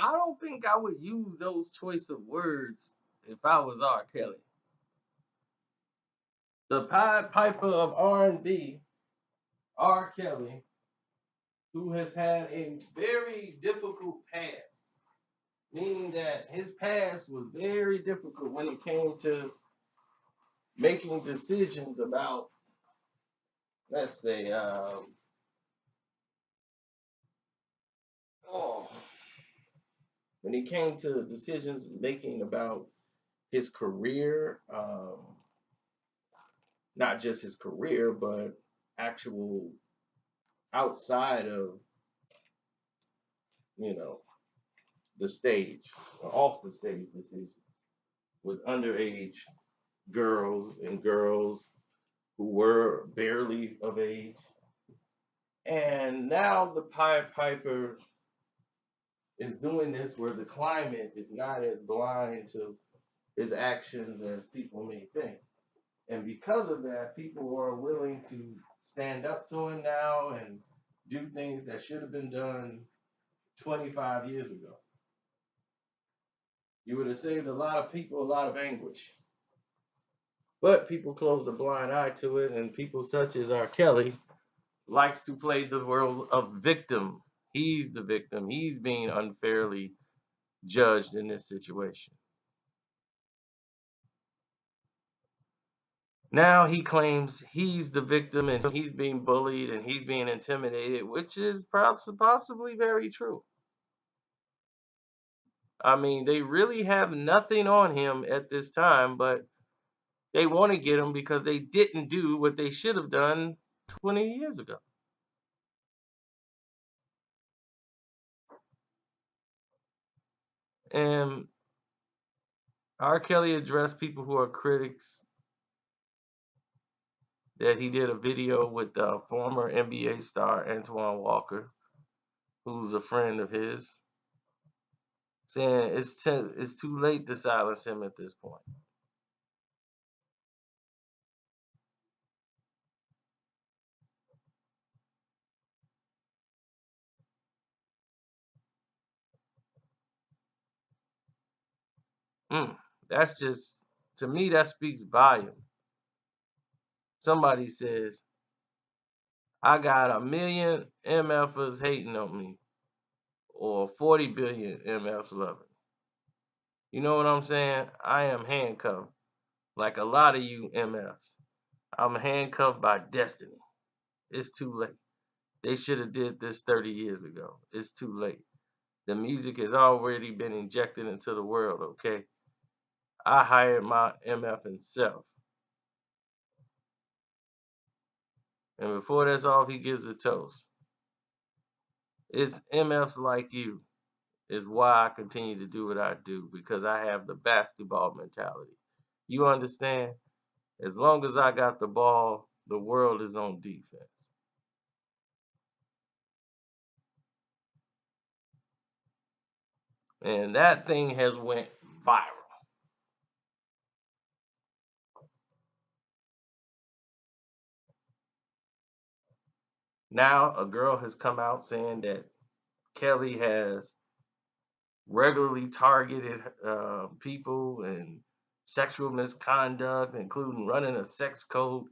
I don't think I would use those choice of words if I was R. Kelly. The Pied Piper of R&B, R. Kelly, who has had a very difficult past, meaning that his past was very difficult when it came to making decisions about, let's say, oh, when it came to decisions making about his career, not just his career, but actual outside of, you know, the stage or off the stage decisions with underage girls and girls who were barely of age. And now the Pied Piper is doing this where the climate is not as blind to his actions as people may think. And because of that, people are willing to stand up to him now and do things that should have been done 25 years ago. You would have saved a lot of people a lot of anguish. But people close the blind eye to it, and people such as R. Kelly likes to play the role of victim. He's the victim. He's being unfairly judged in this situation. Now he claims he's the victim and he's being bullied and he's being intimidated, which is possibly very true. I mean, they really have nothing on him at this time, but they want to get him because they didn't do what they should have done 20 years ago. And R. Kelly addressed people who are critics that he did a video with former NBA star Antoine Walker, who's a friend of his, saying it's too late to silence him at this point. Mm, that's just, to me, that speaks volume. Somebody says, I got a million MFers hating on me, or 40 billion MFs loving. You know what I'm saying? I am handcuffed, like a lot of you MFs. I'm handcuffed by destiny. It's too late. They should have did this 30 years ago. It's too late. The music has already been injected into the world, okay? I hired my MF himself. And before that's off, he gives a toast. It's MFs like you is why I continue to do what I do, because I have the basketball mentality. You understand? As long as I got the ball, the world is on defense. And that thing has went viral. Now a girl has come out saying that Kelly has regularly targeted people and sexual misconduct, including running a sex code.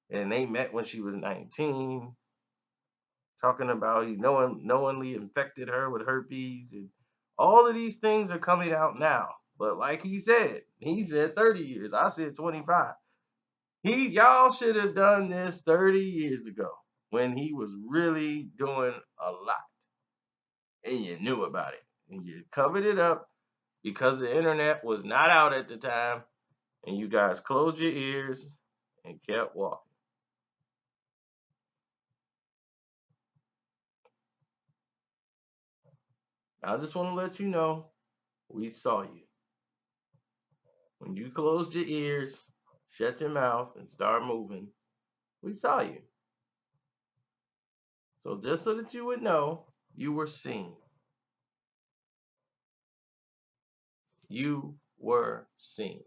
And they met when she was 19, talking about he knowingly infected her with herpes. And all of these things are coming out now. But like he said 30 years. I said 25. Y'all should have done this 30 years ago when he was really doing a lot and you knew about it and you covered it up because the internet was not out at the time, and you guys closed your ears and kept walking. I just want to let you know we saw you. When you closed your ears, shut your mouth, and start moving, we saw you. So just so that you would know, you were seen. You were seen.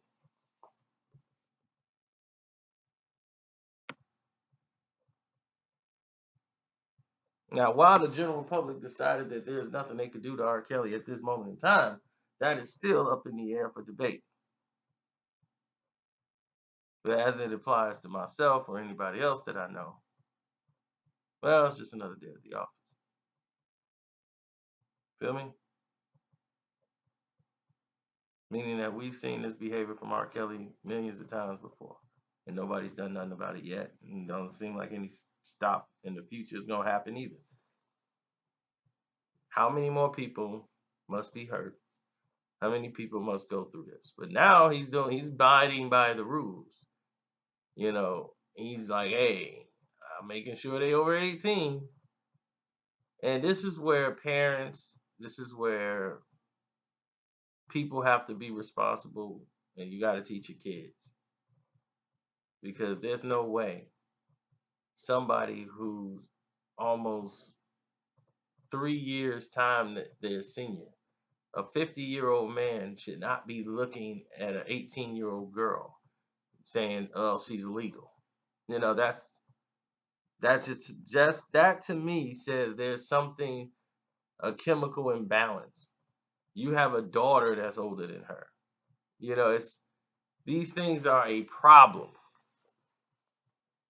Now, while the general public decided that there's nothing they could do to R. Kelly at this moment in time, that is still up in the air for debate. But as it applies to myself or anybody else that I know, well, it's just another day at the office. Feel me? Meaning that we've seen this behavior from R. Kelly millions of times before, and nobody's done nothing about it yet. And it doesn't seem like any stop in the future is going to happen either. How many more people must be hurt? How many people must go through this? But now he's abiding by the rules. He's like, hey, I'm making sure they over 18. And this is where this is where people have to be responsible, and you got to teach your kids, because there's no way somebody who's almost 3 years time that they're senior, a 50-year-old man should not be looking at an 18-year-old girl saying, oh, she's legal. That's just that to me says there's something, a chemical imbalance. You have a daughter that's older than her. It's these things are a problem.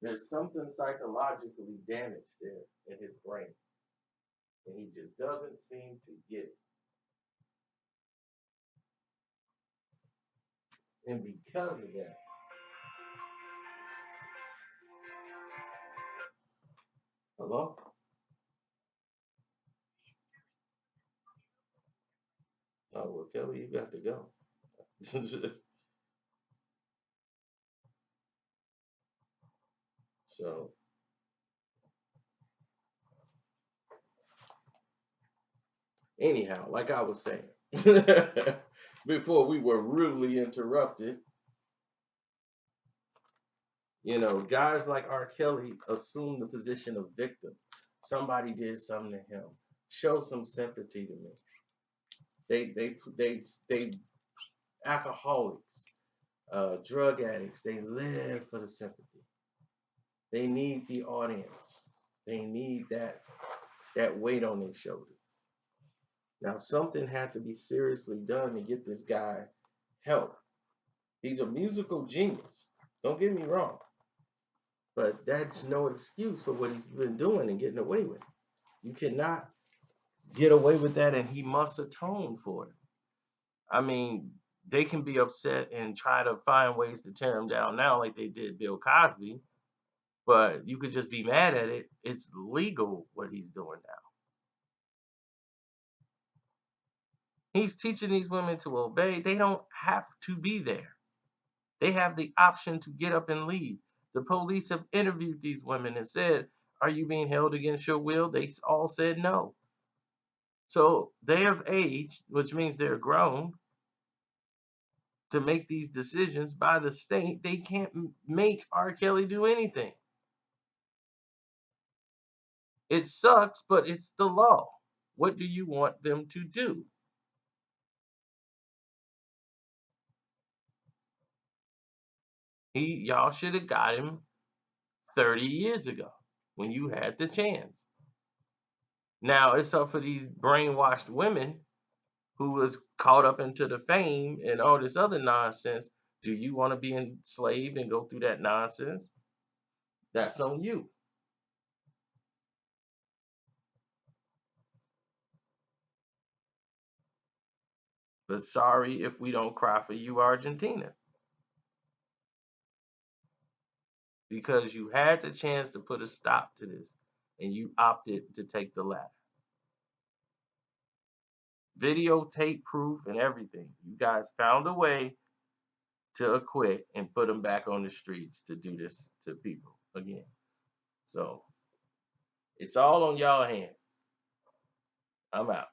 There's something psychologically damaged there in his brain, and he just doesn't seem to get it. And because of that, hello? Oh, well, Kelly, you got to go. So, anyhow, like I was saying, before we were rudely interrupted, guys like R. Kelly assume the position of victim. Somebody did something to him. Show some sympathy to me. They alcoholics, drug addicts. They live for the sympathy. They need the audience. They need that weight on their shoulders. Now, something had to be seriously done to get this guy help. He's a musical genius. Don't get me wrong. But that's no excuse for what he's been doing and getting away with. You cannot get away with that, and he must atone for it. I mean, they can be upset and try to find ways to tear him down now, like they did Bill Cosby, but you could just be mad at it. It's legal what he's doing now. He's teaching these women to obey. They don't have to be there. They have the option to get up and leave. The police have interviewed these women and said, are you being held against your will? They all said no. So they have aged, which means they're grown, to make these decisions by the state. They can't make R. Kelly do anything. It sucks, but it's the law. What do you want them to do? Y'all should have got him 30 years ago when you had the chance. Now it's up for these brainwashed women who was caught up into the fame and all this other nonsense. Do you want to be enslaved and go through that nonsense? That's on you. But sorry if we don't cry for you, Argentina, because you had the chance to put a stop to this and you opted to take the latter. Videotape proof and everything. You guys found a way to acquit and put them back on the streets to do this to people again. So it's all on y'all hands. I'm out.